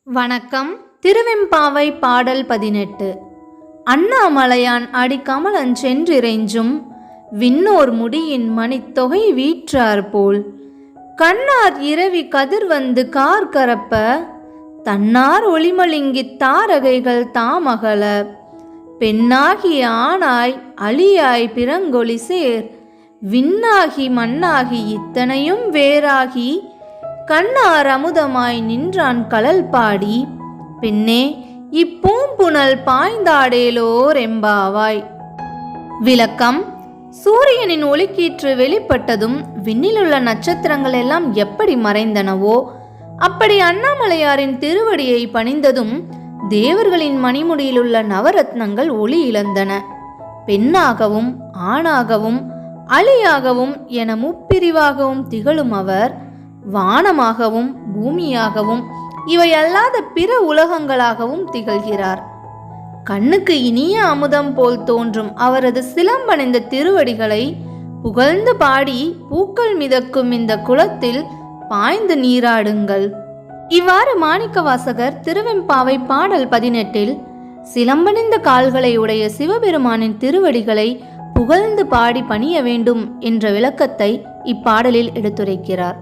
வணக்கம். திருவெம்பாவை பாடல் 18. அண்ணாமலையான் அடிக்கமலஞ் சென்றிறைஞ்சும் விண்ணோர் முடியின் மணித்தொகை வீற்றார் போல் கண்ணார் இரவி கதிர்வந்து கார்கரப்ப தன்னார் ஒளிமலிங்கித் தாரகைகள் தாமகல பெண்ணாகி ஆணாய் அழியாய் பிறங்கொழி சேர் விண்ணாகி மண்ணாகி இத்தனையும் வேறாகி கண்ணார் அமுதமாய் நின்றான் கழல் பாடி பெண்ணே இப்பூம்புணல் பாய்ந்தாடேலோர் எம்பாவாய். விளக்கம். சூரியனின் ஒளிக்கீற்று வெளிப்பட்டதும் விண்ணிலுள்ள நட்சத்திரங்கள் எல்லாம் எப்படி மறைந்தனவோ அப்படி அண்ணாமலையாரின் திருவடியை பணிந்ததும் தேவர்களின் மணிமுடியிலுள்ள நவரத்னங்கள் ஒளி இழந்தன. பெண்ணாகவும் ஆணாகவும் அழியாகவும் என முப்பிரிவாகவும் திகழும் அவர் வானமாகவும் பூமியாகவும் இவை அல்லாத பிற உலகங்களாகவும் திகழ்கிறார். கண்ணுக்கு இனிய அமுதம் போல் தோன்றும் அவரது சிலம்பணிந்த திருவடிகளை புகழ்ந்து பாடி பூக்கள் மிதக்கும் இந்த குளத்தில் பாய்ந்து நீராடுங்கள். இவ்வாறு மாணிக்கவாசகர் திருவெம்பாவை பாடல் 18 சிலம்பணிந்த கால்களை உடைய சிவபெருமானின் திருவடிகளை புகழ்ந்து பாடி பணிய வேண்டும் என்ற விளக்கத்தை இப்பாடலில் எடுத்துரைக்கிறார்.